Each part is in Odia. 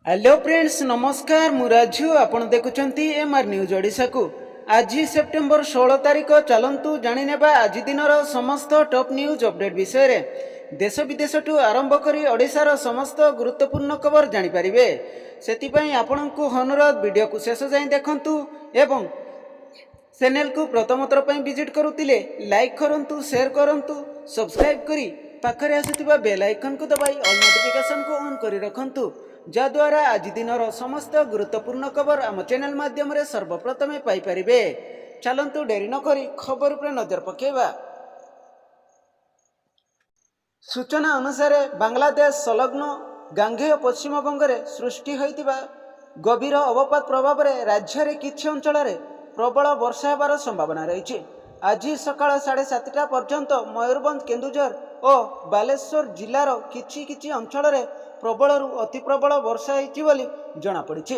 हेलो फ्रेंड्स नमस्कार मु राजू आपण देखुचंती एमआर न्यूज ओडिशा को आज सेप्टेम्बर 16 तारिख चलंतु जानिनेबा आज दिनर समस्त टॉप न्यूज अपडेट विषय रे देश विदेश ठू आरंभ करी ओडिशार समस्त गुरुत्वपूर्ण खबर जानि परिबे सेतिपई आपणको अनुरोध वीडियो को शेष जाय देखंतु एवं चैनल को प्रथम थर पई विजिट करूतिले लाइक करंतु शेयर करंतु सब्सक्राइब करी पाखरे आସୁଥିବା बेल आइकन को दबाई ऑल नोटिफिकेशन को ऑन करी रखंतु जद्वारा आज दिनर समस्त गुरुत्वपूर्ण खबर आम चैनल माध्यम रे सर्वप्रथम पाई परिबे। चलंतु डेरी न करी खबर पर नजर पकेबा। सूचना अनुसार बांग्लादेश संलग्न गांगेय पश्चिमबंग रे सृष्टि होइतिबा गभीर अवपात प्रभाव रे राज्य रे किछि अंचल रे प्रबल वर्षा हेबार संभावना रही। आज सकाळ 7:30 पर्यंत मयूरभंज केन्दुझर और बालेश्वर जिलार किछि अंचल रे प्रबलरू अति प्रबल वर्षा होइछि बोली जणा पड़िछि।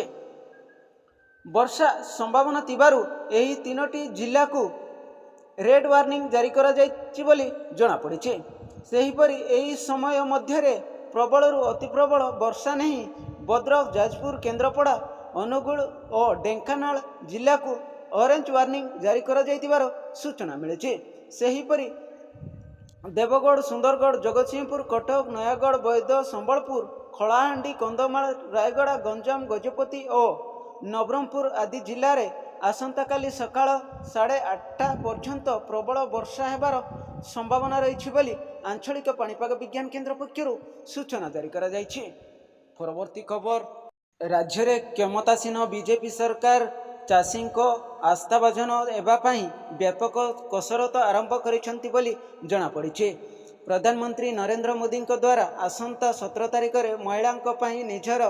वर्षा संभावना थिबारु एही तीनोटी जिला को रेड वार्निंग जारी करा जाइछि बोली जणा पड़िछि। सेहीपरि एही समय मध्यरे प्रबलरू अति प्रबल वर्षा नहीं भद्रक जाजपुर केन्द्रापड़ा अनुगुल और ढेंकानाल जिला को ऑरेंज वार्निंग जारी करा जाइतिबार सूचना मिलिछि। सेहीपरि देवगढ़ सुंदरगढ़ जगतसिंहपुर कटक नयागढ़ बैद संबलपुर खलाहांडी कंधमाल रायगड़ा गंजाम गजपति और नवरंगपुर आदि जिले में आसंता काली सकाळ 8:30 पर्यंत प्रबल वर्षा हेबार संभावना रही बोली आंचलिक पाणीपाग विज्ञान केन्द्र पक्षर सूचना जारी करा जाइछि। परवर्ती खबर राज्य रे क्षमतासीन बीजेपी सरकार चाषी को आस्थाभाजन एवाई व्यापक कसरत आरंभ करिसेंति बोली जणा पड़िछि। प्रधानमंत्री नरेंद्र मोदी द्वारा आसंता 17 तारिख में महिलांक पई निजर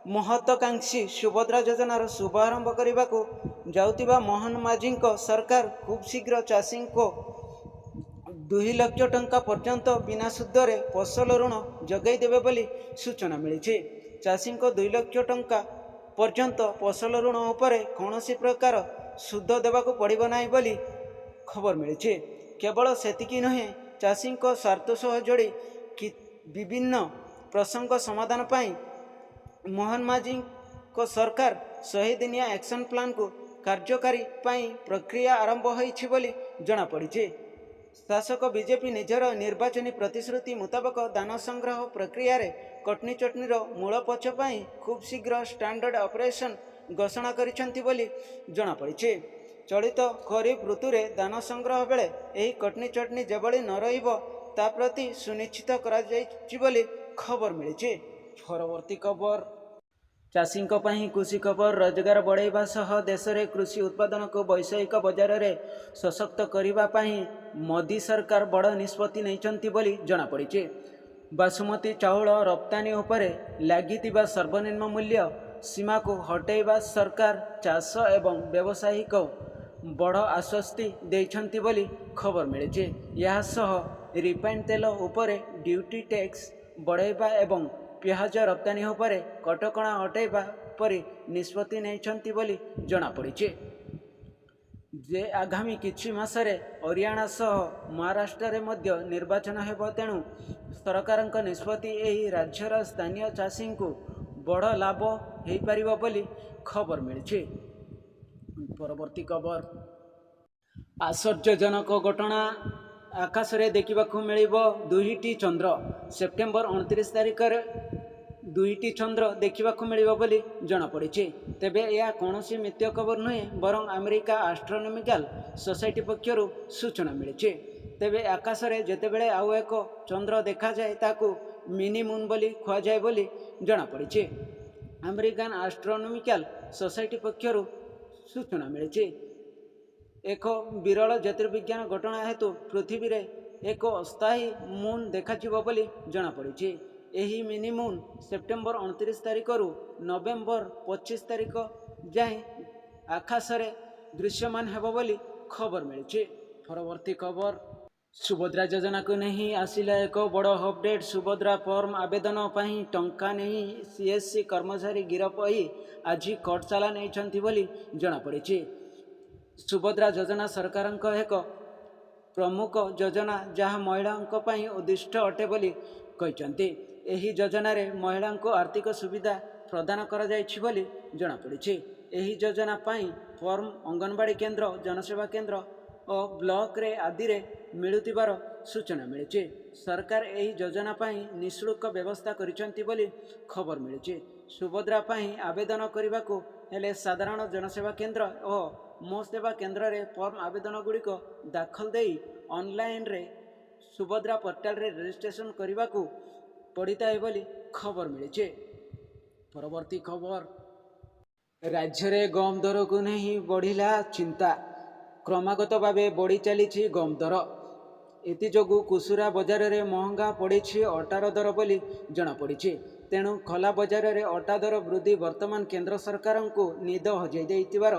महत्वाकांक्षी सुभद्रा योजनार शुभारंभ करने को जाउतिबा मोहन माझी सरकार खूब शीघ्र चाषी को 2 लाख टंका पर्यंत बिना सुधरे फसल ऋण जगै देबे बोली सूचना मिली। चाषी को 2 लाख टंका पर्यंत फसल ऋण उपरे कौनसी प्रकार सुध देवाको पड़िबो नाही बोली खबर मिली। केवल सेतिकी नुहे चाषी को स्वार्थ सह जोड़ी विभिन्न प्रसंग समाधान पाई मोहन माझी को सरकार 100 दिनिया एक्शन प्लान को कार्यकारी पाई प्रक्रिया आरंभ होइछि बोली जणा पड़िछि। शासक बीजेपी निजर निर्वाचनी प्रतिश्रुति मुताबक दान संग्रह प्रक्रिया रे कटनी चटनीर मूल पक्ष पाई खूब शीघ्र स्टैंडर्ड ऑपरेशन घोषणा करिसेंति बोली जणा पड़िछि। चलित खरीफ ऋतु रे दान संग्रह बेले एही कटनी चटनी जेबली न रहिबो ता प्रति सुनिश्चित करा जाइछि बोली खबर मिलिछि। परवर्ती खबर चाषी कृषि खबर रोजगार बढ़ाइबा सह देश में कृषि उत्पादन को वैश्विक बजार में सशक्त करने मोदी सरकार बड़ निष्पत्ति नैचंती बोली जणा पड़िछि। बासुमती चाउल रप्तानी उपरे लागितिबा सर्वनिम्न मूल्य सीमा को हटाइबा सरकार चाष एवं व्यवसायी को बड़ आश्वस्ति देइछंती बोली खबर मिलिछि। यह सह रिफाइंड तेल उपरे ड्यूटी टैक्स बढ़ाइबा एवं प्याज रप्तानी उपरे कटकणा हटाइबा परी निष्पत्ति नैछंती बोली जणा पड़िछि। जे आगामी किछि मासरे हरियाणा सह महाराष्ट्र रे मध्य निर्वाचन हेबो तेणु सरकारक निष्पत्ति एही राज्यर स्थानीय चाषी को बड़ लाभ हो पारिबो बोली खबर मिलिछि। परवर्ती खबर आश्चर्यजनक घटना आकाश रे देखिबाकू मिलिबो 2टी चंद्र सेप्टेम्बर 29 तारिख रे 2टी चंद्र देखिबाकू मिलिबो बोली जणा पड़िछि। तेबे यह कौनसी मिथ्या खबर नुहे बरं अमेरिका एस्ट्रोनॉमिकल सोसाइटी पक्षर सूचना मिलिछि। तेबे आकाश रे जेतेबेले आउ एक चंद्र देखा जाए ताकू मिनी मून बोली खुआ जाए बोली जणा पड़िछि। अमेरिकन एस्ट्रोनॉमिकल सोसाइटी पक्षर सूचना मिलिछि। एक विरल ज्योतिर्विज्ञान घटना हेतु पृथ्वी रे एक अस्थायी मून देखाजिबो बोली जणा पड़िछि। एही मिनी मून सेप्टेम्बर 29 तारिख रु नवेम्बर 25 तारिख जाए आकाश रे दृश्यमान हेबो बोली खबर मिलिछि। परवर्ती खबर सुभद्रा योजना को नहीं आसिला एक बड़ अपडेट। सुभद्रा फॉर्म आवेदन पाई टंका नहीं सीएससी कर्मचारी गिरफ होई आज कोर्ट चालान नैछंती बोली जणा पड़िछि। सुभद्रा योजना सरकार एक प्रमुख योजना जहाँ महिलाओं पाई उद्दिष्ट अटे बोली कहते। एही योजन महिला को आर्थिक सुविधा ପ୍ରଦାନ କରାଯାଇଛି ବୋଲି ଜଣାପଡ଼ିଛି। ଏହି ଯୋଜନା ପାଇଁ ଫର୍ମ ଅଙ୍ଗନବାଡ଼ି କେନ୍ଦ୍ର, ଜନସେବା କେନ୍ଦ୍ର ଓ ବ୍ଲକରେ ଆଦିରେ ମିଳୁଥିବାର ସୂଚନା ମିଳିଛି। ସରକାର ଏହି ଯୋଜନା ପାଇଁ ନିଃଶୁଳ୍କ ବ୍ୟବସ୍ଥା କରିଛନ୍ତି ବୋଲି ଖବର ମିଳିଛି। ସୁଭଦ୍ରା ପାଇଁ ଆବେଦନ କରିବାକୁ ହେଲେ ସାଧାରଣ ଜନସେବା କେନ୍ଦ୍ର ଓ ମୋ ସେବା କେନ୍ଦ୍ରରେ ଫର୍ମ ଆବେଦନଗୁଡ଼ିକ ଦାଖଲ ଦେଇ ଅନଲାଇନରେ ସୁଭଦ୍ରା ପୋର୍ଟାଲରେ ରେଜିଷ୍ଟ୍ରେସନ କରିବାକୁ ପଡ଼ିଥାଏ ବୋଲି ଖବର ମିଳିଛି। ପରବର୍ତ୍ତୀ ଖବର, ରାଜ୍ୟରେ ଗମ ଦରକୁ ନେଇ ବଢ଼ିଲା ଚିନ୍ତା। କ୍ରମାଗତ ଭାବେ ବଢ଼ି ଚାଲିଛି ଗମ ଦର। ଏଥିଯୋଗୁଁ ଖୁଚୁରା ବଜାରରେ ମହଙ୍ଗା ପଡ଼ିଛି ଅଟାର ଦର ବୋଲି ଜଣାପଡ଼ିଛି। ତେଣୁ ଖୋଲା ବଜାରରେ ଅଟା ଦର ବୃଦ୍ଧି ବର୍ତ୍ତମାନ କେନ୍ଦ୍ର ସରକାରଙ୍କୁ ନିଦ ହଜାଇ ଦେଇଥିବାର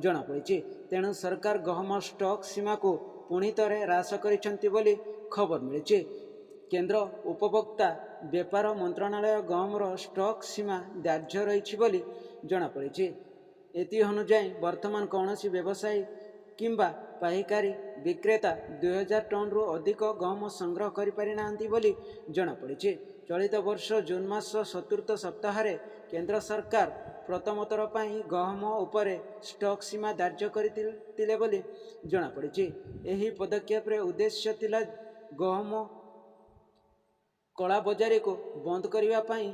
ଜଣାପଡ଼ିଛି। ତେଣୁ ସରକାର ଗହମ ଷ୍ଟକ୍ ସୀମାକୁ ପୁଣି ଥରେ ହ୍ରାସ କରିଛନ୍ତି ବୋଲି ଖବର ମିଳିଛି। କେନ୍ଦ୍ର ଉପଭୋକ୍ତା ବ୍ୟାପାର ମନ୍ତ୍ରଣାଳୟ ଗହମର ଷ୍ଟକ୍ ସୀମା ଧାର୍ଯ୍ୟ ରହିଛି ବୋଲି ଜଣାପଡ଼ିଛି। ଏଥି ଅନୁଯାୟୀ ବର୍ତ୍ତମାନ କୌଣସି ବ୍ୟବସାୟୀ କିମ୍ବା ପାଇକାରୀ ବିକ୍ରେତା 2000 ଟନ୍ରୁ ଅଧିକ ଗହମ ସଂଗ୍ରହ କରିପାରିନାହାନ୍ତି ବୋଲି ଜଣାପଡ଼ିଛି। ଚଳିତ ବର୍ଷ ଜୁନ ମାସ ଚତୁର୍ଥ ସପ୍ତାହରେ କେନ୍ଦ୍ର ସରକାର ପ୍ରଥମ ଥର ପାଇଁ ଗହମ ଉପରେ ଷ୍ଟକ୍ ସୀମା ଧାର୍ଯ୍ୟ କରିଥିଲେ ବୋଲି ଜଣାପଡ଼ିଛି। ଏହି ପଦକ୍ଷେପର ଉଦ୍ଦେଶ୍ୟ ଥିଲା ଗହମ କଳାବଜାରୀକୁ ବନ୍ଦ କରିବା ପାଇଁ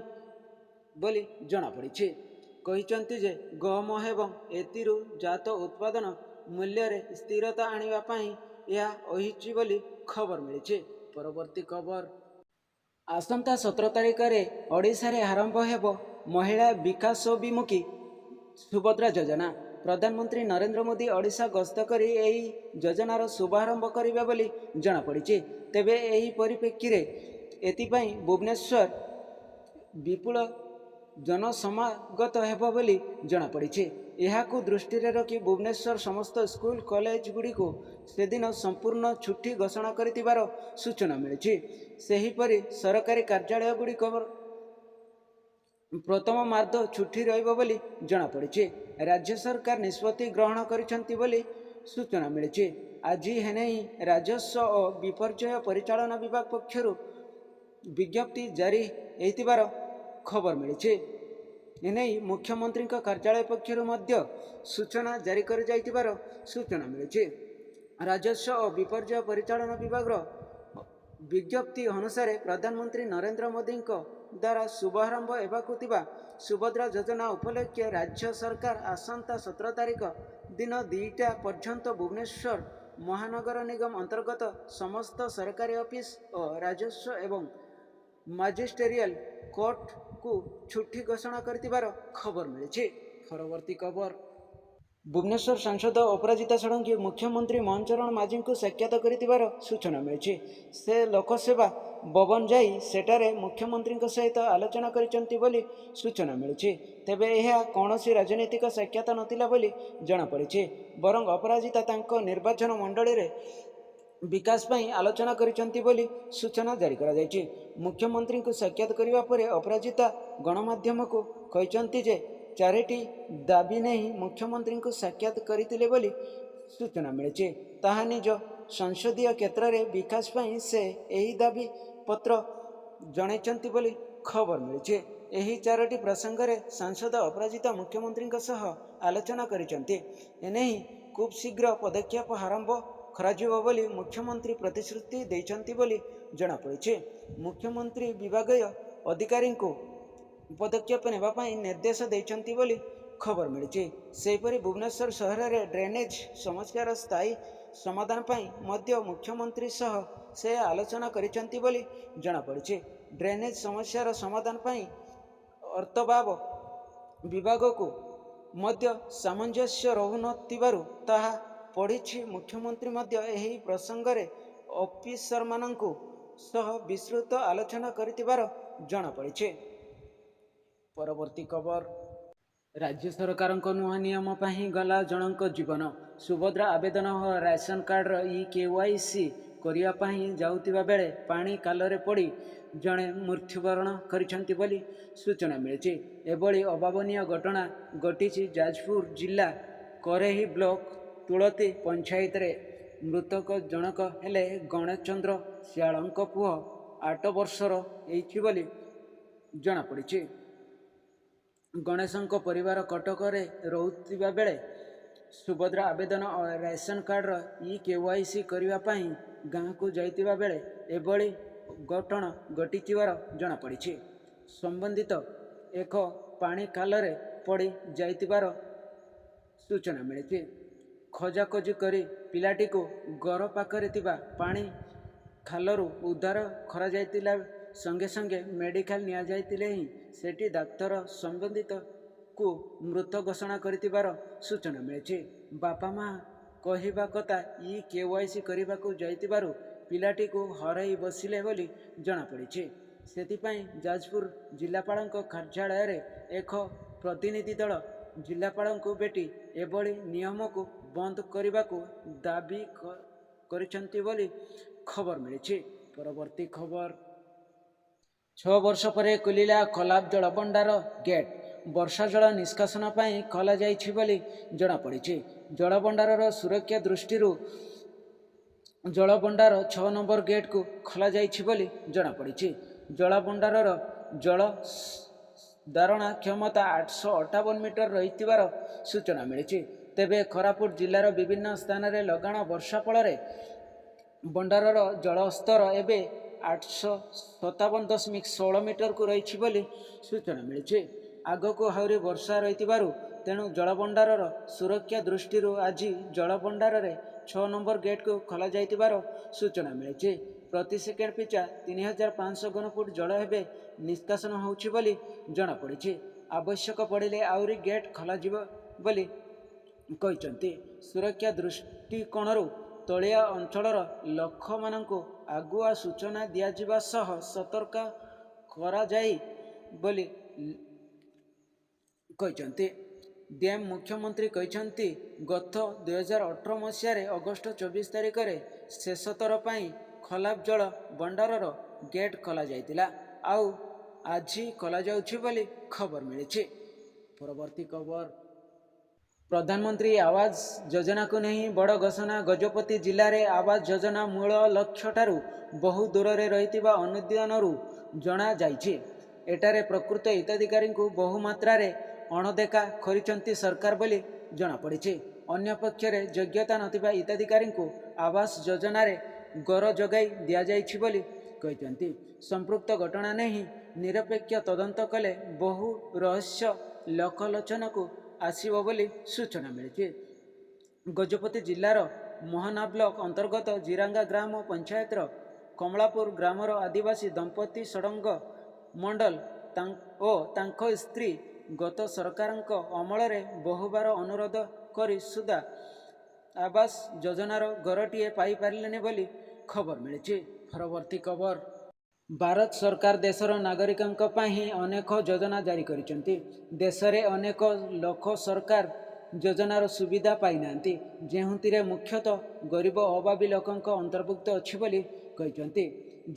ବୋଲି ଜଣାପଡ଼ିଛି। କହିଛନ୍ତି ଯେ ଗହମ ଏବଂ ଏଥିରୁ ଜାତ ଉତ୍ପାଦନ ମୂଲ୍ୟରେ ସ୍ଥିରତା ଆଣିବା ପାଇଁ ଏହା ହୋଇଛି ବୋଲି ଖବର ମିଳିଛି। ପରବର୍ତ୍ତୀ ଖବର, ଆସନ୍ତା 17 ତାରିଖରେ ଓଡ଼ିଶାରେ ଆରମ୍ଭ ହେବ ମହିଳା ବିକାଶୋନ୍ମୁଖୀ ସୁଭଦ୍ରା ଯୋଜନା। ପ୍ରଧାନମନ୍ତ୍ରୀ ନରେନ୍ଦ୍ର ମୋଦି ଓଡ଼ିଶା ଗସ୍ତ କରି ଏହି ଯୋଜନାର ଶୁଭାରମ୍ଭ କରିବେ ବୋଲି ଜଣାପଡ଼ିଛି। ତେବେ ଏହି ପରିପ୍ରେକ୍ଷୀରେ ଏଥିପାଇଁ ଭୁବନେଶ୍ୱର ବିପୁଳ ଜନସମାଗତ ହେବ ବୋଲି ଜଣାପଡ଼ିଛି। ଏହାକୁ ଦୃଷ୍ଟିରେ ରଖି ଭୁବନେଶ୍ୱର ସମସ୍ତ ସ୍କୁଲ କଲେଜଗୁଡ଼ିକୁ ସେଦିନ ସମ୍ପୂର୍ଣ୍ଣ ଛୁଟି ଘୋଷଣା କରିଥିବାର ସୂଚନା ମିଳିଛି। ସେହିପରି ସରକାରୀ କାର୍ଯ୍ୟାଳୟଗୁଡ଼ିକର ପ୍ରଥମାର୍ଦ୍ଧ ଛୁଟି ରହିବ ବୋଲି ଜଣାପଡ଼ିଛି। ରାଜ୍ୟ ସରକାର ନିଷ୍ପତ୍ତି ଗ୍ରହଣ କରିଛନ୍ତି ବୋଲି ସୂଚନା ମିଳିଛି। ଆଜି ଏନେଇ ରାଜସ୍ୱ ଓ ବିପର୍ଯ୍ୟୟ ପରିଚାଳନା ବିଭାଗ ପକ୍ଷରୁ ବିଜ୍ଞପ୍ତି ଜାରି ହୋଇଥିବାର ଖବର ମିଳିଛି। ଏନେଇ ମୁଖ୍ୟମନ୍ତ୍ରୀଙ୍କ କାର୍ଯ୍ୟାଳୟ ପକ୍ଷରୁ ମଧ୍ୟ ସୂଚନା ଜାରି କରାଯାଇଥିବାର ସୂଚନା ମିଳିଛି। ରାଜସ୍ୱ ଓ ବିପର୍ଯ୍ୟୟ ପରିଚାଳନା ବିଭାଗର ବିଜ୍ଞପ୍ତି ଅନୁସାରେ ପ୍ରଧାନମନ୍ତ୍ରୀ ନରେନ୍ଦ୍ର ମୋଦିଙ୍କ ଦ୍ୱାରା ଶୁଭାରମ୍ଭ ହେବାକୁ ଥିବା ସୁଭଦ୍ରା ଯୋଜନା ଉପଲକ୍ଷେ ରାଜ୍ୟ ସରକାର ଆସନ୍ତା 17 ତାରିଖ ଦିନ 2ଟା ପର୍ଯ୍ୟନ୍ତ ଭୁବନେଶ୍ୱର ମହାନଗର ନିଗମ ଅନ୍ତର୍ଗତ ସମସ୍ତ ସରକାରୀ ଅଫିସ ଓ ରାଜସ୍ୱ ଏବଂ ମାଜିଷ୍ଟେରିଆଲ କୋର୍ଟକୁ ଛୁଟି ଘୋଷଣା କରିଥିବାର ଖବର ମିଳିଛି। ପରବର୍ତ୍ତୀ ଖବର, ଭୁବନେଶ୍ୱର ସାଂସଦ ଅପରାଜିତା ଷଡ଼ଙ୍ଗୀ ମୁଖ୍ୟମନ୍ତ୍ରୀ ମୋହନ ଚରଣ ମାଝୀଙ୍କୁ ସାକ୍ଷାତ କରିଥିବାର ସୂଚନା ମିଳିଛି। ସେ ଲୋକସେବା ଭବନ ଯାଇ ସେଠାରେ ମୁଖ୍ୟମନ୍ତ୍ରୀଙ୍କ ସହିତ ଆଲୋଚନା କରିଛନ୍ତି ବୋଲି ସୂଚନା ମିଳିଛି। ତେବେ ଏହା କୌଣସି ରାଜନୈତିକ ସାକ୍ଷାତ ନଥିଲା ବୋଲି ଜଣାପଡ଼ିଛି। ବରଂ ଅପରାଜିତା ତାଙ୍କ ନିର୍ବାଚନ ମଣ୍ଡଳୀରେ ବିକାଶ ପାଇଁ ଆଲୋଚନା କରିଛନ୍ତି ବୋଲି ସୂଚନା ଜାରି କରାଯାଇଛି। ମୁଖ୍ୟମନ୍ତ୍ରୀଙ୍କୁ ସାକ୍ଷାତ କରିବା ପରେ ଅପରାଜିତା ଗଣମାଧ୍ୟମକୁ କହିଛନ୍ତି ଯେ 4ଟି ଦାବି ନେଇ ମୁଖ୍ୟମନ୍ତ୍ରୀଙ୍କୁ ସାକ୍ଷାତ କରିଥିଲେ ବୋଲି ସୂଚନା ମିଳିଛି। ତାହା ନିଜ ସଂସଦୀୟ କ୍ଷେତ୍ରରେ ବିକାଶ ପାଇଁ ସେ ଏହି ଦାବି ପତ୍ର ଜଣାଇଛନ୍ତି ବୋଲି ଖବର ମିଳିଛି। ଏହି 4ଟି ପ୍ରସଙ୍ଗରେ ସାଂସଦ ଅପରାଜିତା ମୁଖ୍ୟମନ୍ତ୍ରୀଙ୍କ ସହ ଆଲୋଚନା କରିଛନ୍ତି। ଏନେଇ ଖୁବ୍ ଶୀଘ୍ର ପଦକ୍ଷେପ ଆରମ୍ଭ କରାଯିବ ବୋଲି ମୁଖ୍ୟମନ୍ତ୍ରୀ ପ୍ରତିଶ୍ରୁତି ଦେଇଛନ୍ତି ବୋଲି ଜଣାପଡ଼ିଛି। ମୁଖ୍ୟମନ୍ତ୍ରୀ ବିଭାଗୀୟ ଅଧିକାରୀଙ୍କୁ ପଦକ୍ଷେପ ନେବା ପାଇଁ ନିର୍ଦ୍ଦେଶ ଦେଇଛନ୍ତି ବୋଲି ଖବର ମିଳିଛି। ସେହିପରି ଭୁବନେଶ୍ୱର ସହରରେ ଡ୍ରେନେଜ ସମସ୍ୟାର ସ୍ଥାୟୀ ସମାଧାନ ପାଇଁ ମଧ୍ୟ ମୁଖ୍ୟମନ୍ତ୍ରୀ ସହ ସେ ଆଲୋଚନା କରିଛନ୍ତି ବୋଲି ଜଣାପଡ଼ିଛି। ଡ୍ରେନେଜ ସମସ୍ୟାର ସମାଧାନ ପାଇଁ ଅର୍ଥଭାବ ବିଭାଗକୁ ମଧ୍ୟ ସାମଞ୍ଜସ୍ୟ ରହୁନଥିବାରୁ ତାହା ପଡ଼ିଛି। ମୁଖ୍ୟମନ୍ତ୍ରୀ ମଧ୍ୟ ଏହି ପ୍ରସଙ୍ଗରେ ଅଫିସରମାନଙ୍କ ସହ ବିସ୍ତୃତ ଆଲୋଚନା କରିଥିବାର ଜଣାପଡ଼ିଛି। ପରବର୍ତ୍ତୀ ଖବର, ରାଜ୍ୟ ସରକାରଙ୍କ ନୂଆ ନିୟମ ପାଇଁ ଗଲା ଜଣଙ୍କ ଜୀବନ। ସୁଭଦ୍ରା ଆବେଦନ ଓ ରାସନ କାର୍ଡର KYC କରିବା ପାଇଁ ଯାଉଥିବା ବେଳେ ପାଣି କାଲରେ ପଡ଼ି ଜଣେ ମୃତ୍ୟୁବରଣ କରିଛନ୍ତି ବୋଲି ସୂଚନା ମିଳିଛି। ଏଭଳି ଅଭାବନୀୟ ଘଟଣା ଘଟିଛି ଯାଜପୁର ଜିଲ୍ଲା କରେହି ବ୍ଲକ ତୁଳତୀ ପଞ୍ଚାୟତରେ। ମୃତକ ଜଣକ ହେଲେ ଗଣେଶ ଚନ୍ଦ୍ର ସିଆଳଙ୍କ ପୁଅ। 8 ବର୍ଷର ହୋଇଛି ବୋଲି ଜଣାପଡ଼ିଛି। ଗଣେଶଙ୍କ ପରିବାର କଟକରେ ରହୁଥିବା ବେଳେ ସୁଭଦ୍ରା ଆବେଦନ ଓ ରେସନ କାର୍ଡ଼ର KYC କରିବା ପାଇଁ ଗାଁକୁ ଯାଇଥିବା ବେଳେ ଏଭଳି ଘଟଣା ଘଟିଥିବାର ଜଣାପଡ଼ିଛି। ସମ୍ବନ୍ଧିତ ଏକ ପାଣି ଖାଲରେ ପଡ଼ି ଯାଇଥିବାର ସୂଚନା ମିଳିଛି। ଖୋଜାଖୋଜି କରି ପିଲାଟିକୁ ଘର ପାଖରେ ଥିବା ପାଣି ଖାଲରୁ ଉଦ୍ଧାର କରାଯାଇଥିଲା। ସଙ୍ଗେ ସଙ୍ଗେ ମେଡ଼ିକାଲ ନିଆଯାଇଥିଲେ ହିଁ ସେଠି ଡାକ୍ତର ସମ୍ବନ୍ଧିତକୁ ମୃତ ଘୋଷଣା କରିଥିବାର ସୂଚନା ମିଳିଛି। ବାପା ମା କହିବା କଥା KYC କରିବାକୁ ଯାଇଥିବାରୁ ପିଲାଟିକୁ ହରାଇ ବସିଲେ ବୋଲି ଜଣାପଡ଼ିଛି। ସେଥିପାଇଁ ଯାଜପୁର ଜିଲ୍ଲାପାଳଙ୍କ କାର୍ଯ୍ୟାଳୟରେ ଏକ ପ୍ରତିନିଧି ଦଳ ଜିଲ୍ଲାପାଳଙ୍କୁ ଭେଟି ଏଭଳି ନିୟମକୁ ବନ୍ଦ କରିବାକୁ ଦାବି କରିଛନ୍ତି ବୋଲି ଖବର ମିଳିଛି। ପରବର୍ତ୍ତୀ ଖବର। 6 ବର୍ଷ ପରେ ଖୋଲିଲା କୋଲାବ ଜଳଭଣ୍ଡାର ଗେଟ୍। ବର୍ଷା ଜଳ ନିଷ୍କାସନ ପାଇଁ ଖୋଲାଯାଇଛି ବୋଲି ଜଣାପଡ଼ିଛି। ଜଳଭଣ୍ଡାରର ସୁରକ୍ଷା ଦୃଷ୍ଟିରୁ ଜଳଭଣ୍ଡାର 6 ନମ୍ବର ଗେଟ୍କୁ ଖୋଲାଯାଇଛି ବୋଲି ଜଣାପଡ଼ିଛି। ଜଳଭଣ୍ଡାରର ଜଳ ଧାରଣା କ୍ଷମତା 858 ମିଟର ରହିଥିବାର ସୂଚନା ମିଳିଛି। ତେବେ କୋରାପୁଟ ଜିଲ୍ଲାର ବିଭିନ୍ନ ସ୍ଥାନରେ ଲଗାଣ ବର୍ଷା ଫଳରେ ଭଣ୍ଡାରର ଜଳସ୍ତର ଏବେ 857.16 ମିଟରକୁ ରହିଛି ବୋଲି ସୂଚନା ମିଳିଛି। ଆଗକୁ ଆହୁରି ବର୍ଷା ରହିଥିବାରୁ ତେଣୁ ଜଳଭଣ୍ଡାରର ସୁରକ୍ଷା ଦୃଷ୍ଟିରୁ ଆଜି ଜଳଭଣ୍ଡାରରେ 6 ନମ୍ବର ଗେଟ୍କୁ ଖୋଲାଯାଇଥିବାର ସୂଚନା ମିଳିଛି। ପ୍ରତି ସେକେଣ୍ଡ ପିଛା 3500 ଘନଫୁଟ ଜଳ ଏବେ ନିଷ୍କାସନ ହେଉଛି ବୋଲି ଜଣାପଡ଼ିଛି। ଆବଶ୍ୟକ ପଡ଼ିଲେ ଆହୁରି ଗେଟ୍ ଖୋଲାଯିବ ବୋଲି କହିଛନ୍ତି। ସୁରକ୍ଷା ଦୃଷ୍ଟିକୋଣରୁ ତଳିଆ ଅଞ୍ଚଳର ଲୋକମାନଙ୍କୁ ଆଗୁଆ ସୂଚନା ଦିଆଯିବା ସହ ସତର୍କ କରାଯାଇ ବୋଲି କହିଛନ୍ତି। ଡ୍ୟାମ୍ ମୁଖ୍ୟମନ୍ତ୍ରୀ କହିଛନ୍ତି, ଗତ 2018 ମସିହାରେ ଅଗଷ୍ଟ 24 ତାରିଖରେ ଶେଷ ଥର ପାଇଁ କୋଲାବ ଜଳ ଭଣ୍ଡାରର ଗେଟ୍ ଖୋଲାଯାଇଥିଲା। ଆଉ ଆଜି ଖୋଲାଯାଉଛି ବୋଲି ଖବର ମିଳିଛି। ପରବର୍ତ୍ତୀ ଖବର। ପ୍ରଧାନମନ୍ତ୍ରୀ ଆବାସ ଯୋଜନାକୁ ନେଇ ବଡ଼ ଘୋଷଣା। ଗଜପତି ଜିଲ୍ଲାରେ ଆବାସ ଯୋଜନା ମୂଳ ଲକ୍ଷ୍ୟଠାରୁ ବହୁ ଦୂରରେ ରହିଥିବା ଅନୁଧ୍ୟାନରୁ ଜଣାଯାଇଛି। ଏଠାରେ ପ୍ରକୃତ ହିତାଧିକାରୀଙ୍କୁ ବହୁ ମାତ୍ରାରେ ଅଣଦେଖା କରିଛନ୍ତି ସରକାର ବୋଲି ଜଣାପଡ଼ିଛି। ଅନ୍ୟପକ୍ଷରେ ଯୋଗ୍ୟତା ନଥିବା ହିତାଧିକାରୀଙ୍କୁ ଆବାସ ଯୋଜନାରେ ଘର ଯୋଗାଇ ଦିଆଯାଇଛି ବୋଲି କହିଛନ୍ତି। ସମ୍ପୃକ୍ତ ଘଟଣା ନେଇ ନିରପେକ୍ଷ ତଦନ୍ତ କଲେ ବହୁ ରହସ୍ୟ ଲୋକଲୋଚନକୁ ଆସିବ ବୋଲି ସୂଚନା ମିଳିଛି। ଗଜପତି ଜିଲ୍ଲାର ମୋହନା ବ୍ଲକ ଅନ୍ତର୍ଗତ ଜିରାଙ୍ଗା ଗ୍ରାମ ପଞ୍ଚାୟତର କମଳାପୁର ଗ୍ରାମର ଆଦିବାସୀ ଦମ୍ପତି ଷଡ଼ଙ୍ଗ ମଣ୍ଡଲ ଓ ତାଙ୍କ ସ୍ତ୍ରୀ ଗତ ସରକାରଙ୍କ ଅମଳରେ ବହୁବାର ଅନୁରୋଧ କରି ସୁଦ୍ଧା ଆବାସ ଯୋଜନାର ଘରଟିଏ ପାଇପାରିଲେନି ବୋଲି ଖବର ମିଳିଛି। ପରବର୍ତ୍ତୀ ଖବର। ଭାରତ ସରକାର ଦେଶର ନାଗରିକଙ୍କ ପାଇଁ ଅନେକ ଯୋଜନା ଜାରି କରିଛନ୍ତି। ଦେଶରେ ଅନେକ ଲୋକ ସରକାର ଯୋଜନାର ସୁବିଧା ପାଇନାହାନ୍ତି, ଯେଉଁଥିରେ ମୁଖ୍ୟତଃ ଗରିବ ଅଭାବୀ ଲୋକଙ୍କ ଅନ୍ତର୍ଭୁକ୍ତ ଅଛି ବୋଲି କହିଛନ୍ତି।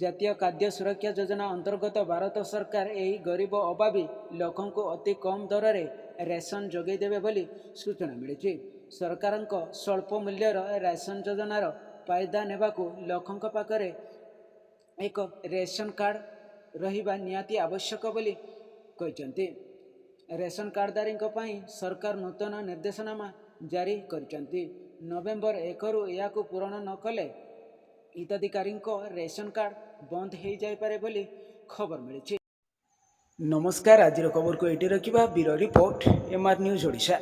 ଜାତୀୟ ଖାଦ୍ୟ ସୁରକ୍ଷା ଯୋଜନା ଅନ୍ତର୍ଗତ ଭାରତ ସରକାର ଏହି ଗରିବ ଅଭାବୀ ଲୋକଙ୍କୁ ଅତି କମ୍ ଦରରେ ରେସନ ଯୋଗାଇ ଦେବେ ବୋଲି ସୂଚନା ମିଳିଛି। ସରକାରଙ୍କ ସ୍ୱଳ୍ପ ମୂଲ୍ୟର ରେସନ ଯୋଜନାର ଫାଇଦା ନେବାକୁ ଲୋକଙ୍କ ପାଖରେ ଏକ ରେସନ କାର୍ଡ଼ ରହିବା ନିହାତି ଆବଶ୍ୟକ ବୋଲି କହିଛନ୍ତି। ରେସନ କାର୍ଡ଼ଧାରୀଙ୍କ ପାଇଁ ସରକାର ନୂତନ ନିର୍ଦ୍ଦେଶନାମା ଜାରି କରିଛନ୍ତି। ନଭେମ୍ବର 1ରୁ ଏହାକୁ ପୂରଣ ନ କଲେ ହିତାଧିକାରୀଙ୍କ ରେସନ କାର୍ଡ଼ ବନ୍ଦ ହୋଇଯାଇପାରେ ବୋଲି ଖବର ମିଳିଛି। ନମସ୍କାର, ଆଜିର ଖବରକୁ ଏଇଠି ରଖିବା। Bureau report MR news Odisha.